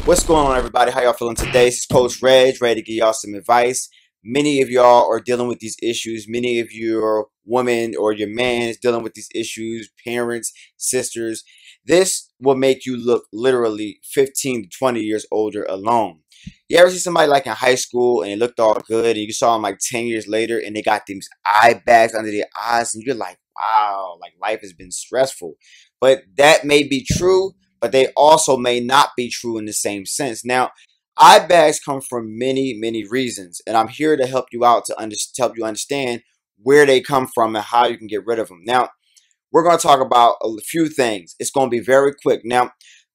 What's going on, everybody? How y'all feeling today? This is Coach Reg, ready to give y'all some advice. Many of y'all are dealing with these issues. Many of your women or your man is dealing with these issues, parents, sisters. This will make you look literally 15 to 20 years older alone. You ever see somebody like in high school and they looked all good and you saw them like 10 years later and they got these eye bags under their eyes and you're like, wow, like life has been stressful. But that may be true, but they also may not be true in the same sense. Now, eye bags come from many reasons, and I'm here to help you out to help you understand where they come from and how you can get rid of them. Now, we're going to talk about a few things. It's going to be very quick. Now,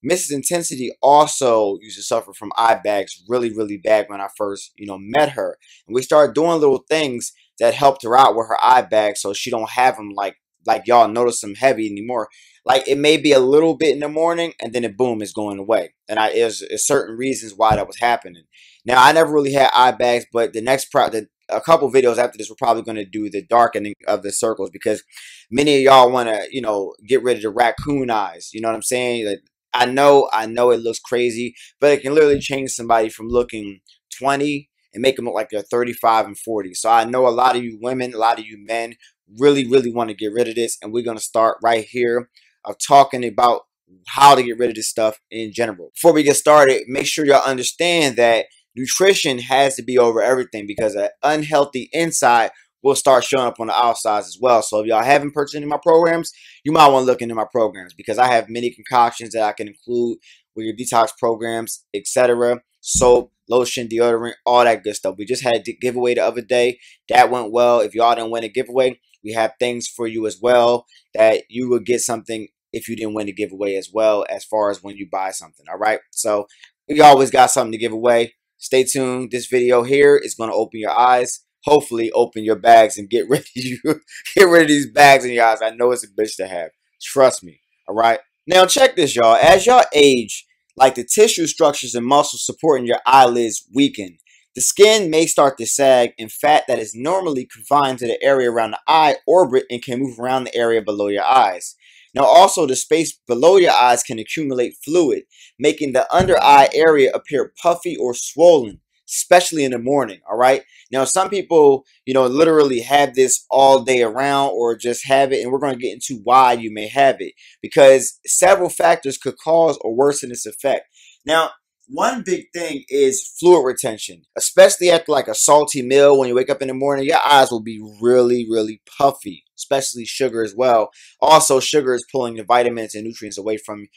Mrs. Intensity also used to suffer from eye bags really bad when I first, met her. And we started doing little things that helped her out with her eye bags so she don't have them like y'all notice them heavy anymore. Like it may be a little bit in the morning and then it boom is going away. And there's certain reasons why that was happening. Now, I never really had eye bags, but a couple videos after this, we're probably going to do the darkening of the circles because many of y'all want to, get rid of the raccoon eyes. You know what I'm saying? Like, I know it looks crazy, but it can literally change somebody from looking 20 and make them look like they're 35 and 40. So I know a lot of you women, a lot of you men really want to get rid of this. And we're going to start right here of talking about how to get rid of this stuff in general. Before we get started, make sure y'all understand that nutrition has to be over everything because an unhealthy inside will start showing up on the outsides as well. So if y'all haven't purchased any of my programs, you might want to look into my programs because I have many concoctions that I can include with your detox programs, etc. Soap, lotion, deodorant, all that good stuff. We just had a giveaway the other day. That went well. If y'all didn't win a giveaway, we have things for you as well that you will get something if you didn't win the giveaway as well as far as when you buy something. All right. So we always got something to give away. Stay tuned. This video here is going to open your eyes. Hopefully open your bags and get rid of these bags in your eyes. I know it's a bitch to have. Trust me. All right. Now check this, y'all. As y'all age, like the tissue structures and muscles supporting your eyelids weaken. The skin may start to sag, and fat that is normally confined to the area around the eye orbit and can move around the area below your eyes. Now also the space below your eyes can accumulate fluid, making the under eye area appear puffy or swollen, especially in the morning. All right. Now some people, literally have this all day around or just have it, and we're going to get into why you may have it because several factors could cause or worsen this effect. Now, one big thing is fluid retention, especially after like a salty meal. When you wake up in the morning, your eyes will be really puffy, especially sugar as well. Also, sugar is pulling the vitamins and nutrients away from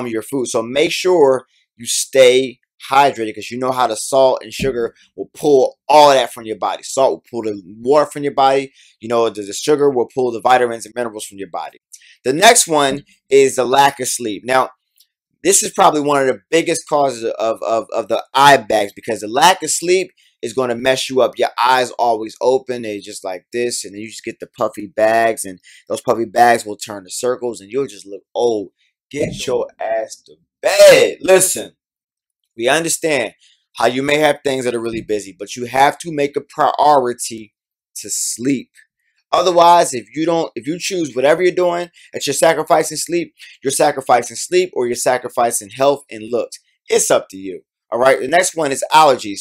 your food. So make sure you stay hydrated because you know how the salt and sugar will pull all of that from your body. Salt will pull the water from your body. The sugar will pull the vitamins and minerals from your body. The next one is the lack of sleep. Now, this is probably one of the biggest causes of the eye bags because the lack of sleep is going to mess you up. Your eyes always open. They just like this. And then you just get the puffy bags. And those puffy bags will turn to circles. And you'll just look old. Get your ass to bed. Listen, we understand how you may have things that are really busy. But you have to make a priority to sleep. Otherwise, if you choose whatever you're doing, that you're sacrificing sleep or you're sacrificing health and looks. It's up to you. All right. The next one is allergies.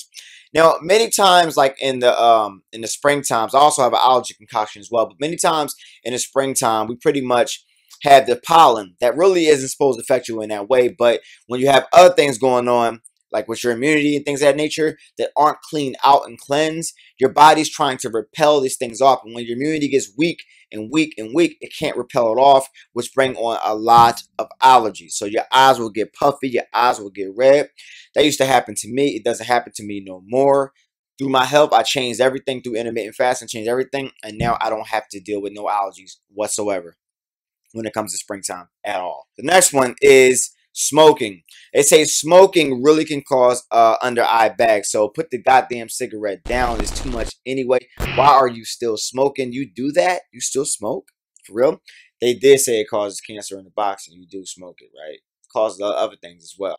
Now, many times, like in the springtimes, I also have an allergy concoction as well. But many times in the springtime, we pretty much have the pollen that really isn't supposed to affect you in that way. But when you have other things going on, like with your immunity and things of that nature that aren't cleaned out and cleansed, your body's trying to repel these things off. And when your immunity gets weak, it can't repel it off, which bring on a lot of allergies. So your eyes will get puffy, your eyes will get red. That used to happen to me. It doesn't happen to me no more. Through my health, I changed everything through intermittent fasting, changed everything. And now I don't have to deal with no allergies whatsoever when it comes to springtime at all. The next one is smoking. They say smoking really can cause under eye bags. So put the goddamn cigarette down. It's too much anyway. Why are you still smoking? You do that? You still smoke? For real? They did say it causes cancer in the box and you do smoke it, right? It causes other things as well.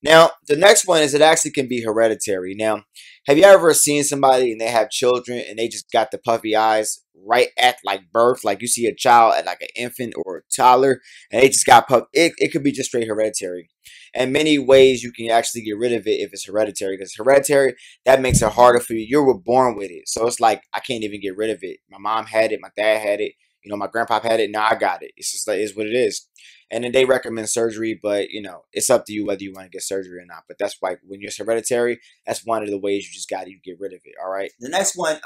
Now, the next one is it actually can be hereditary. Now, have you ever seen somebody and they have children and they just got the puffy eyes right at like birth? Like you see a child at like an infant or a toddler and they just got puff. It could be just straight hereditary. And many ways you can actually get rid of it if it's hereditary. Because hereditary, that makes it harder for you. You were born with it. So it's like, I can't even get rid of it. My mom had it. My dad had it. You know, my grandpa had it. Now I got it. It's just like, it's what it is. And then they recommend surgery, but you know, it's up to you whether you want to get surgery or not. But that's like when you're hereditary, that's one of the ways you just got to get rid of it. All right. The next one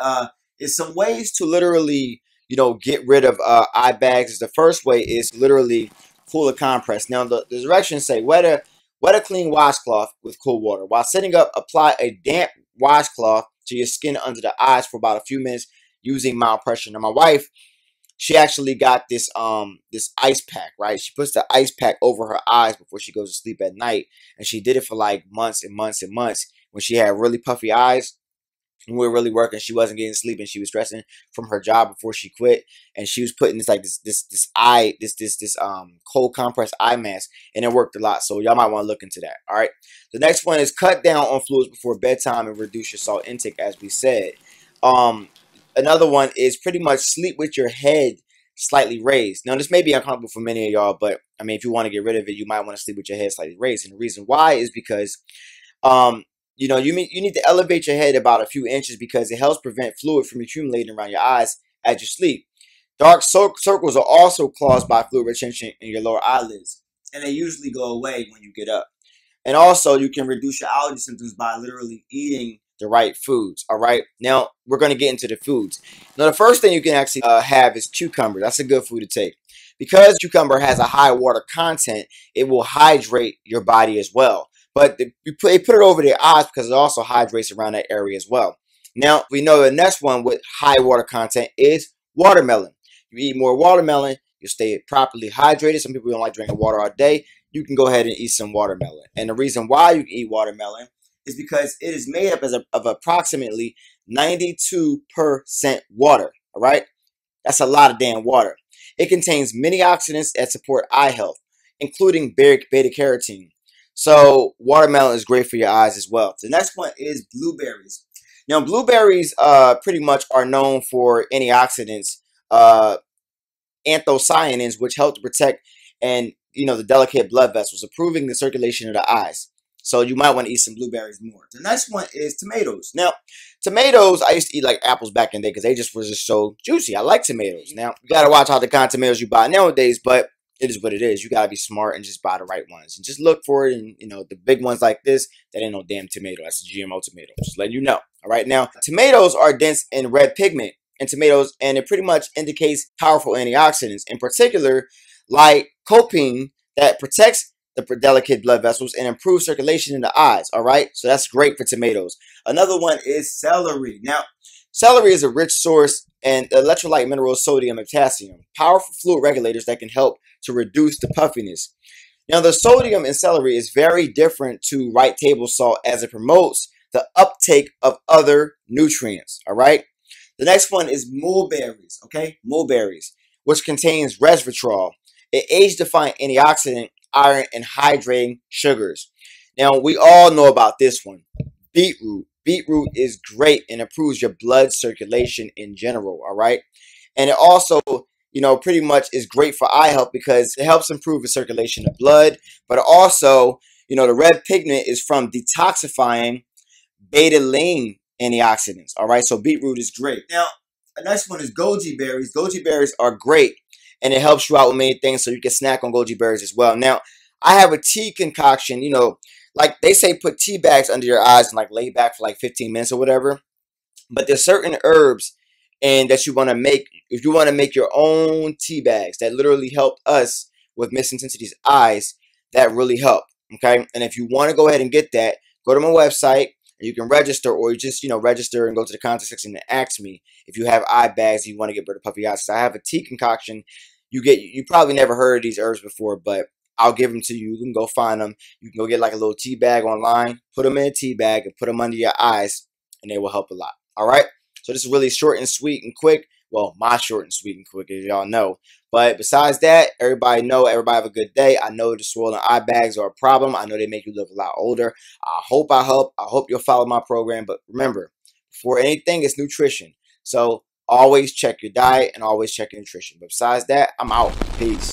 is some ways to literally, you know, get rid of eye bags. The first way is literally cool a compress. Now the directions say wet a clean washcloth with cool water. While sitting up, apply a damp washcloth to your skin under the eyes for about a few minutes using mild pressure. Now my wife, she actually got this ice pack, right? She puts the ice pack over her eyes before she goes to sleep at night, and she did it for like months and months and months when she had really puffy eyes. And we were really working. She wasn't getting sleep, and she was stressing from her job before she quit. And she was putting this cold compress eye mask, and it worked a lot. So y'all might want to look into that. All right. The next one is cut down on fluids before bedtime and reduce your salt intake, as we said. Um, Another one is pretty much sleep with your head slightly raised. Now, this may be uncomfortable for many of y'all, but I mean, if you want to get rid of it, you might want to sleep with your head slightly raised. And the reason why is because um, you know, you need to elevate your head about a few inches because it helps prevent fluid from accumulating around your eyes as you sleep. Dark circles are also caused by fluid retention in your lower eyelids, and they usually go away when you get up. And also, you can reduce your allergy symptoms by literally eating the right foods. All right. Now, we're going to get into the foods. Now, the first thing you can actually have is cucumber. That's a good food to take. Because cucumber has a high water content, it will hydrate your body as well. But they put it over their eyes because it also hydrates around that area as well. Now, we know the next one with high water content is watermelon. You eat more watermelon, you stay properly hydrated. Some people don't like drinking water all day. You can go ahead and eat some watermelon. And the reason why you can eat watermelon is because it is made up of approximately 92% water. All right. That's a lot of damn water. It contains many oxidants that support eye health, including beta carotene. So watermelon is great for your eyes as well. The next one is blueberries. Now, blueberries pretty much are known for antioxidants, uh, anthocyanins, which help to protect and the delicate blood vessels, improving the circulation of the eyes. So you might want to eat some blueberries more. The next one is tomatoes. Now, tomatoes, I used to eat like apples back in the day because they just was just so juicy. I like tomatoes. Now, you got to watch out the kind of tomatoes you buy nowadays, but it is what it is. You got to be smart and just buy the right ones. And just look for it. And, the big ones like this, that ain't no damn tomato. That's a GMO tomato. Just letting you know. All right. Now, tomatoes are dense in red pigment in tomatoes, and it pretty much indicates powerful antioxidants, in particular, like lycopene, that protects the delicate blood vessels and improves circulation in the eyes. All right, so that's great for tomatoes. Another one is celery. Now, celery is a rich source and electrolyte minerals, sodium and potassium, powerful fluid regulators that can help to reduce the puffiness. Now, the sodium in celery is very different to white table salt as it promotes the uptake of other nutrients. All right. The next one is mulberries. Okay, mulberries, which contains resveratrol, an age-defying antioxidant, iron, and hydrating sugars. Now, we all know about this one. Beetroot. Beetroot is great and improves your blood circulation in general, all right? And it also, pretty much is great for eye health because it helps improve the circulation of blood, but also, the red pigment is from detoxifying beta-alanine antioxidants, all right? So beetroot is great. Now, the next one is goji berries. Goji berries are great, and it helps you out with many things, so you can snack on goji berries as well. Now, I have a tea concoction, like they say put tea bags under your eyes and like lay back for like 15 minutes or whatever. But there's certain herbs and that you want to make, if you want to make your own tea bags that literally help us with Mrs In10sity's eyes, that really help, okay? And if you want to go ahead and get that, go to my website, and you can register, or you just, register and go to the contact section and ask me if you have eye bags and you want to get rid of puffy eyes. So I have a tea concoction. You probably never heard of these herbs before, but I'll give them to you. You can go find them. You can go get like a little tea bag online, put them in a tea bag and put them under your eyes, and they will help a lot. All right. So this is really short and sweet and quick. Well, my short and sweet and quick, as y'all know. But besides that, everybody know, everybody have a good day. I know the swollen eye bags are a problem. I know they make you look a lot older. I hope I help. I hope you'll follow my program. But remember, before anything, it's nutrition. So always check your diet and always check your nutrition. But besides that, I'm out. Peace.